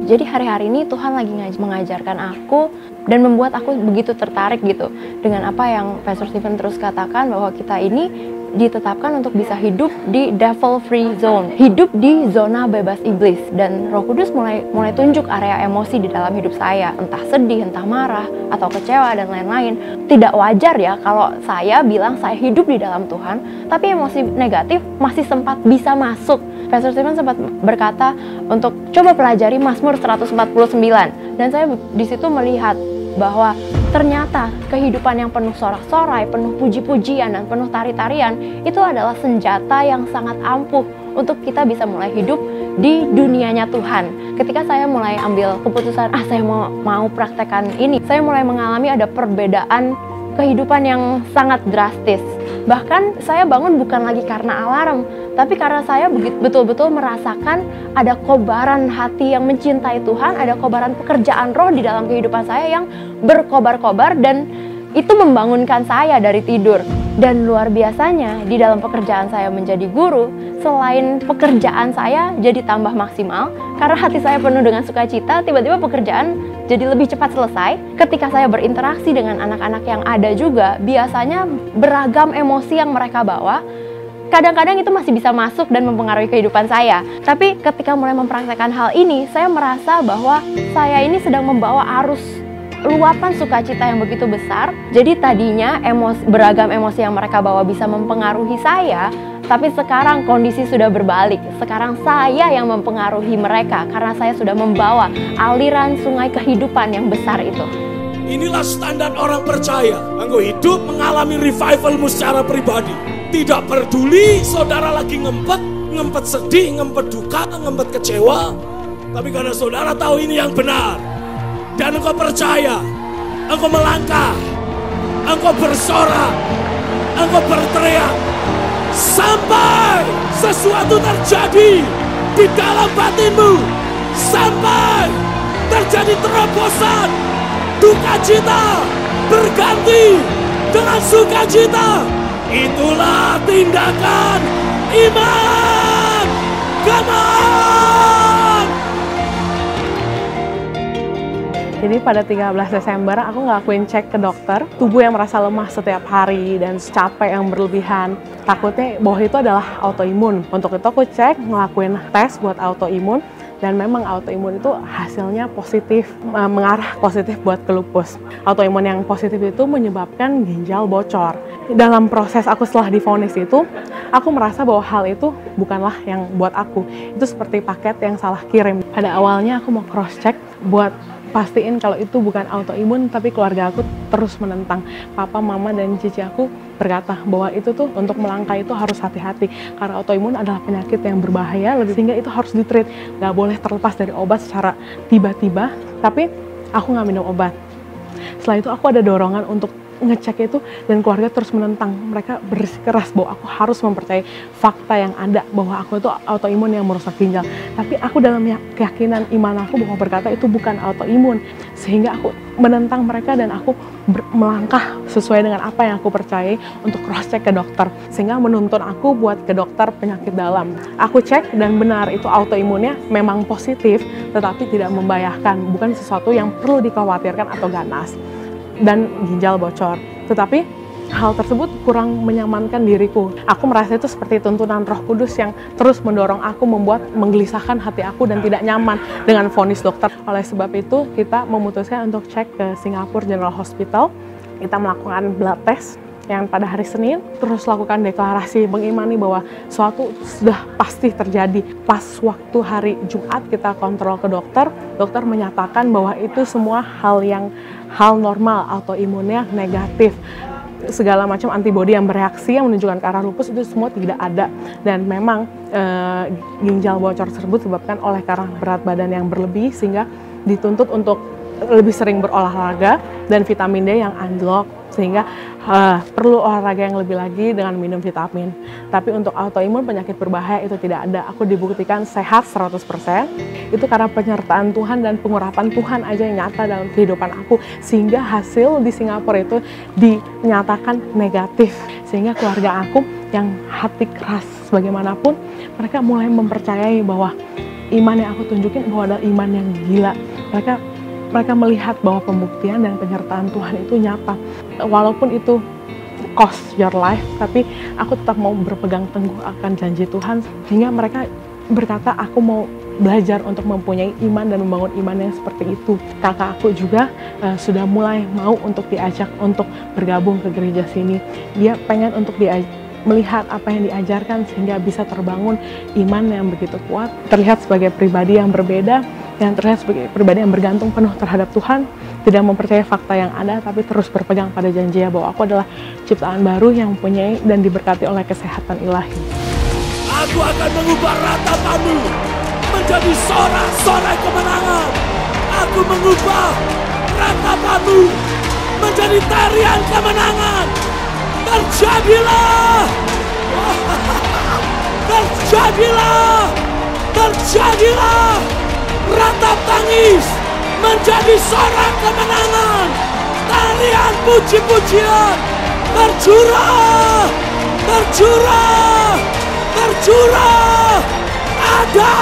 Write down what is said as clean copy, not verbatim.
Jadi hari-hari ini Tuhan lagi mengajarkan aku dan membuat aku begitu tertarik gitu dengan apa yang Pastor Stephen terus katakan, bahwa kita ini ditetapkan untuk bisa hidup di devil free zone, hidup di zona bebas iblis. Dan Roh Kudus mulai tunjuk area emosi di dalam hidup saya, entah sedih, entah marah, atau kecewa dan lain-lain. Tidak wajar ya kalau saya bilang saya hidup di dalam Tuhan, tapi emosi negatif masih sempat bisa masuk. Pastor Stephen sempat berkata untuk coba pelajari Mazmur 149, dan saya di situ melihat bahwa ternyata kehidupan yang penuh sorak-sorai, penuh puji-pujian, dan penuh tari-tarian itu adalah senjata yang sangat ampuh untuk kita bisa mulai hidup di dunianya Tuhan. Ketika saya mulai ambil keputusan, saya mau praktekkan ini, saya mulai mengalami ada perbedaan kehidupan yang sangat drastis. Bahkan saya bangun bukan lagi karena alarm, tapi karena saya betul-betul merasakan ada kobaran hati yang mencintai Tuhan, ada kobaran pekerjaan roh di dalam kehidupan saya yang berkobar-kobar, dan itu membangunkan saya dari tidur. Dan luar biasanya di dalam pekerjaan saya menjadi guru, selain pekerjaan saya jadi tambah maksimal, karena hati saya penuh dengan sukacita, tiba-tiba pekerjaan jadi lebih cepat selesai. Ketika saya berinteraksi dengan anak-anak yang ada juga, biasanya beragam emosi yang mereka bawa, kadang-kadang itu masih bisa masuk dan mempengaruhi kehidupan saya. Tapi ketika mulai mempraktekkan hal ini, saya merasa bahwa saya ini sedang membawa arus luapan sukacita yang begitu besar. Jadi tadinya beragam emosi yang mereka bawa bisa mempengaruhi saya, tapi sekarang kondisi sudah berbalik. Sekarang saya yang mempengaruhi mereka karena saya sudah membawa aliran sungai kehidupan yang besar itu. Inilah standar orang percaya. Engkau hidup mengalami revivalmu secara pribadi. Tidak peduli saudara lagi ngempet sedih, ngempet duka, ngempet kecewa. Tapi karena saudara tahu ini yang benar, dan engkau percaya, engkau melangkah, engkau bersorak, engkau berteriak, sampai sesuatu terjadi di dalam batinmu, sampai terjadi terobosan, duka cita berganti dengan sukacita. Itulah tindakan iman. Come on! Jadi pada 13 Desember aku ngelakuin cek ke dokter, tubuh yang merasa lemah setiap hari dan capek yang berlebihan. Takutnya bahwa itu adalah autoimun. Untuk itu aku cek, ngelakuin tes buat autoimun, dan memang autoimun itu hasilnya positif, mengarah positif buat ke lupus. Autoimun yang positif itu menyebabkan ginjal bocor. Dalam proses aku setelah divonis itu, aku merasa bahwa hal itu bukanlah yang buat aku. Itu seperti paket yang salah kirim. Pada awalnya aku mau cross check buat pastiin kalau itu bukan autoimun, tapi keluarga aku terus menentang. Papa, mama, dan cici aku berkata bahwa itu tuh untuk melangkah itu harus hati-hati, karena autoimun adalah penyakit yang berbahaya, sehingga itu harus ditreat, nggak boleh terlepas dari obat secara tiba-tiba. Tapi aku nggak minum obat. Setelah itu aku ada dorongan untuk ngecek itu, dan keluarga terus menentang. Mereka bersikeras bahwa aku harus mempercayai fakta yang ada bahwa aku itu autoimun yang merusak ginjal. Tapi aku dalam keyakinan iman aku bahwa berkata itu bukan autoimun, sehingga aku menentang mereka dan aku melangkah sesuai dengan apa yang aku percayai untuk cross check ke dokter, sehingga menuntun aku buat ke dokter penyakit dalam. Aku cek dan benar itu autoimunnya memang positif, tetapi tidak membahayakan, bukan sesuatu yang perlu dikhawatirkan atau ganas, dan ginjal bocor. Tetapi hal tersebut kurang menyamankan diriku. Aku merasa itu seperti tuntunan Roh Kudus yang terus mendorong aku, menggelisahkan hati aku dan tidak nyaman dengan vonis dokter. Oleh sebab itu kita memutuskan untuk cek ke Singapore General Hospital. Kita melakukan blood test yang pada hari Senin, terus lakukan deklarasi mengimani bahwa suatu sudah pasti terjadi. Pas waktu hari Jumat kita kontrol ke dokter, dokter menyatakan bahwa itu semua hal normal, autoimunnya negatif. Segala macam antibodi yang bereaksi yang menunjukkan ke arah lupus itu semua tidak ada, dan memang ginjal bocor tersebut disebabkan oleh karena berat badan yang berlebih, sehingga dituntut untuk lebih sering berolahraga dan vitamin D yang anjlok, sehingga perlu olahraga yang lebih lagi dengan minum vitamin. Tapi untuk autoimun penyakit berbahaya itu tidak ada. Aku dibuktikan sehat 100%. Itu karena penyertaan Tuhan dan pengurapan Tuhan aja yang nyata dalam kehidupan aku, sehingga hasil di Singapura itu dinyatakan negatif. Sehingga keluarga aku yang hati keras bagaimanapun, mereka mulai mempercayai bahwa iman yang aku tunjukin bahwa adalah iman yang gila. Mereka melihat bahwa pembuktian dan penyertaan Tuhan itu nyata. Walaupun itu cost your life, tapi aku tetap mau berpegang teguh akan janji Tuhan, sehingga mereka berkata, aku mau belajar untuk mempunyai iman dan membangun iman yang seperti itu. Kakak aku juga sudah mulai mau untuk diajak untuk bergabung ke gereja sini. Dia pengen untuk melihat apa yang diajarkan sehingga bisa terbangun iman yang begitu kuat, terlihat sebagai pribadi yang berbeda, yang terlihat sebagai pribadi yang bergantung penuh terhadap Tuhan, tidak mempercayai fakta yang ada, tapi terus berpegang pada janji bahwa aku adalah ciptaan baru yang mempunyai dan diberkati oleh kesehatan ilahi. Aku akan mengubah ratapanmu menjadi sorak-sorai kemenangan. Aku mengubah ratapanmu menjadi tarian kemenangan. Terjadilah! Terjadilah! Terjadilah! Ratap tangis menjadi sorak kemenangan. Tarian puji-pujian tercurah! Tercurah! Tercurah! Ada